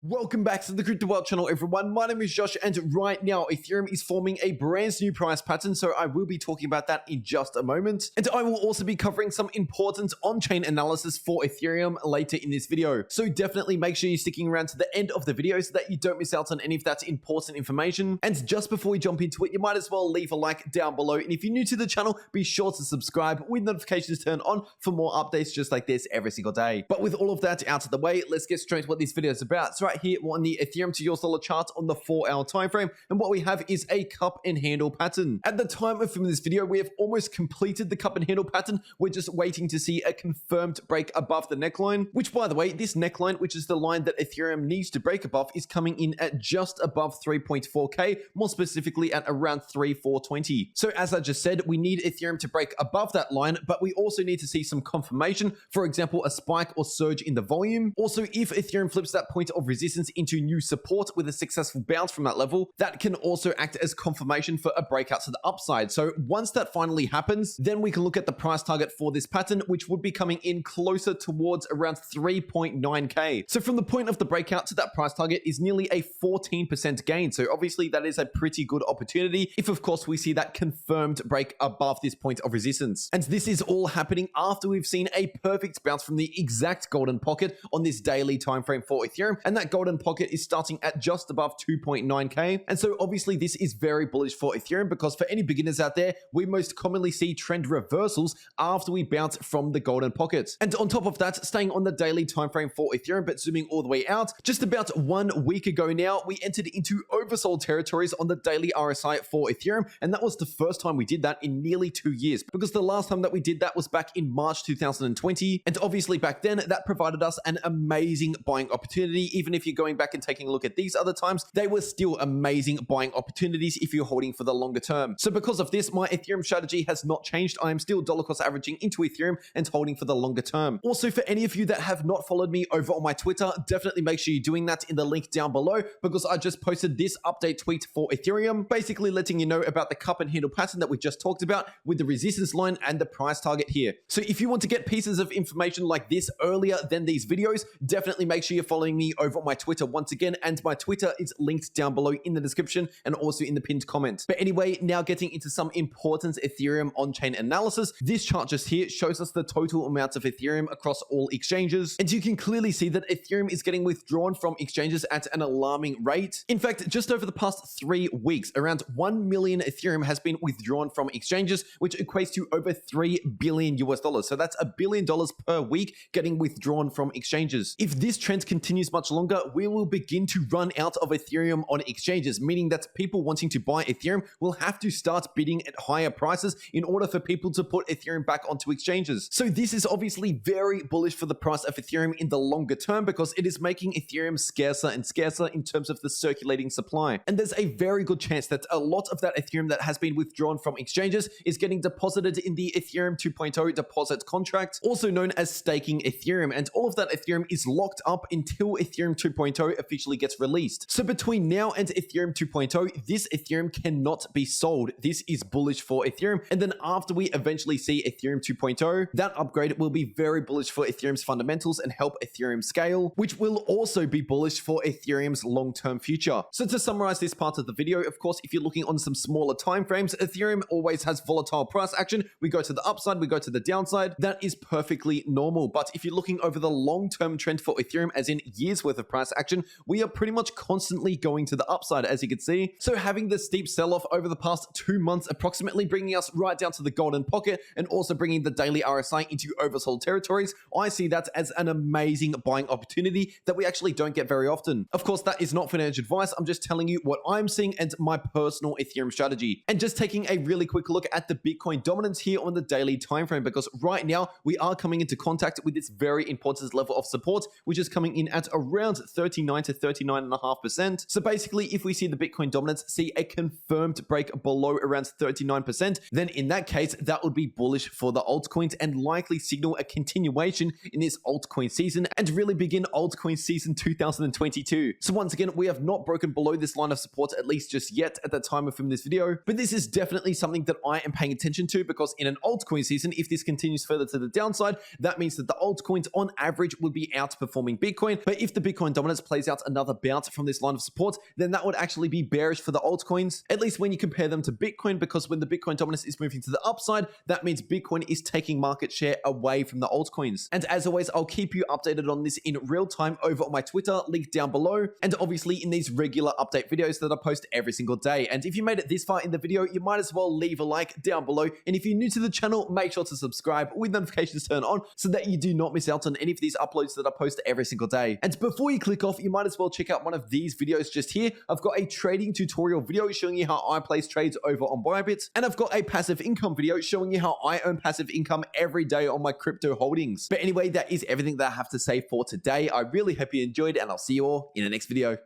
Welcome back to the Crypto World channel, everyone. My name is Josh, and right now Ethereum is forming a brand new price pattern, so I will be talking about that in just a moment. And I will also be covering some important on-chain analysis for Ethereum later in this video. So definitely make sure you're sticking around to the end of the video so that you don't miss out on any of that important information. And just before we jump into it, you might as well leave a like down below. And if you're new to the channel, be sure to subscribe with notifications turned on for more updates just like this every single day. But with all of that out of the way, let's get straight to what this video is about. So right here, we're on the Ethereum to US dollar chart on the 4-hour time frame, and what we have is a cup and handle pattern. At the time of filming this video, we have almost completed the cup and handle pattern. We're just waiting to see a confirmed break above the neckline, which, by the way, this neckline, which is the line that Ethereum needs to break above, is coming in at just above 3.4k, more specifically at around 3,420. So as I just said, we need Ethereum to break above that line, but we also need to see some confirmation, for example, a spike or surge in the volume. Also, if Ethereum flips that point of resistance into new support with a successful bounce from that level, that can also act as confirmation for a breakout to the upside. So once that finally happens, then we can look at the price target for this pattern, which would be coming in closer towards around 3.9k. So from the point of the breakout to that price target is nearly a 14% gain. So obviously that is a pretty good opportunity if, of course, we see that confirmed break above this point of resistance. And this is all happening after we've seen a perfect bounce from the exact golden pocket on this daily time frame for Ethereum, and that golden pocket is starting at just above 2.9k. And so obviously this is very bullish for Ethereum, because for any beginners out there, we most commonly see trend reversals after we bounce from the golden pocket. And on top of that, staying on the daily time frame for Ethereum, but zooming all the way out, just about 1 week ago now, we entered into oversold territories on the daily RSI for Ethereum, and that was the first time we did that in nearly 2 years, because the last time that we did that was back in March 2020, and obviously back then that provided us an amazing buying opportunity. Even if you're going back and taking a look at these other times, they were still amazing buying opportunities if you're holding for the longer term. So because of this, my Ethereum strategy has not changed. I am still dollar cost averaging into Ethereum and holding for the longer term. Also, for any of you that have not followed me over on my Twitter, definitely make sure you're doing that in the link down below, because I just posted this update tweet for Ethereum, basically letting you know about the cup and handle pattern that we just talked about with the resistance line and the price target here. So if you want to get pieces of information like this earlier than these videos, definitely make sure you're following me over on my Twitter once again, and my Twitter is linked down below in the description and also in the pinned comment. But anyway, now getting into some important Ethereum on-chain analysis. This chart just here shows us the total amount of Ethereum across all exchanges, and you can clearly see that Ethereum is getting withdrawn from exchanges at an alarming rate. In fact, just over the past 3 weeks, around 1 million Ethereum has been withdrawn from exchanges, which equates to over $3 billion US. So that's $1 billion per week getting withdrawn from exchanges. If this trend continues much longer, we will begin to run out of Ethereum on exchanges, meaning that people wanting to buy Ethereum will have to start bidding at higher prices in order for people to put Ethereum back onto exchanges. So this is obviously very bullish for the price of Ethereum in the longer term, because it is making Ethereum scarcer and scarcer in terms of the circulating supply. And there's a very good chance that a lot of that Ethereum that has been withdrawn from exchanges is getting deposited in the Ethereum 2.0 deposit contract, also known as staking Ethereum. And all of that Ethereum is locked up until Ethereum 2.0 officially gets released. So between now and Ethereum 2.0, this Ethereum cannot be sold. This is bullish for Ethereum. And then after we eventually see Ethereum 2.0, that upgrade will be very bullish for Ethereum's fundamentals and help Ethereum scale, which will also be bullish for Ethereum's long-term future. So to summarize this part of the video, of course, if you're looking on some smaller time frames, Ethereum always has volatile price action. We go to the upside, we go to the downside. That is perfectly normal. But if you're looking over the long-term trend for Ethereum, as in years worth of price action, we are pretty much constantly going to the upside, as you can see. So having the steep sell-off over the past 2 months, approximately bringing us right down to the golden pocket, and also bringing the daily RSI into oversold territories, I see that as an amazing buying opportunity that we actually don't get very often. Of course, that is not financial advice. I'm just telling you what I'm seeing and my personal Ethereum strategy. And just taking a really quick look at the Bitcoin dominance here on the daily time frame, because right now we are coming into contact with this very important level of support, which is coming in at around 39 to 39.5%. So basically, if we see the Bitcoin dominance see a confirmed break below around 39%, then in that case, that would be bullish for the altcoins and likely signal a continuation in this altcoin season and really begin altcoin season 2022. So once again, we have not broken below this line of support, at least just yet at the time of filming this video, but this is definitely something that I am paying attention to, because in an altcoin season, if this continues further to the downside, that means that the altcoins on average will be outperforming Bitcoin. But if the Bitcoin dominance plays out another bounce from this line of support, then that would actually be bearish for the altcoins, at least when you compare them to Bitcoin, because when the Bitcoin dominance is moving to the upside, that means Bitcoin is taking market share away from the altcoins. And as always, I'll keep you updated on this in real time over on my Twitter, link down below, and obviously in these regular update videos that I post every single day. And if you made it this far in the video, you might as well leave a like down below. And if you're new to the channel, make sure to subscribe with notifications turned on so that you do not miss out on any of these uploads that I post every single day. And before you click off, you might as well check out one of these videos just here. I've got a trading tutorial video showing you how I place trades over on Bybit, and I've got a passive income video showing you how I earn passive income every day on my crypto holdings. But anyway, that is everything that I have to say for today. I really hope you enjoyed, and I'll see you all in the next video.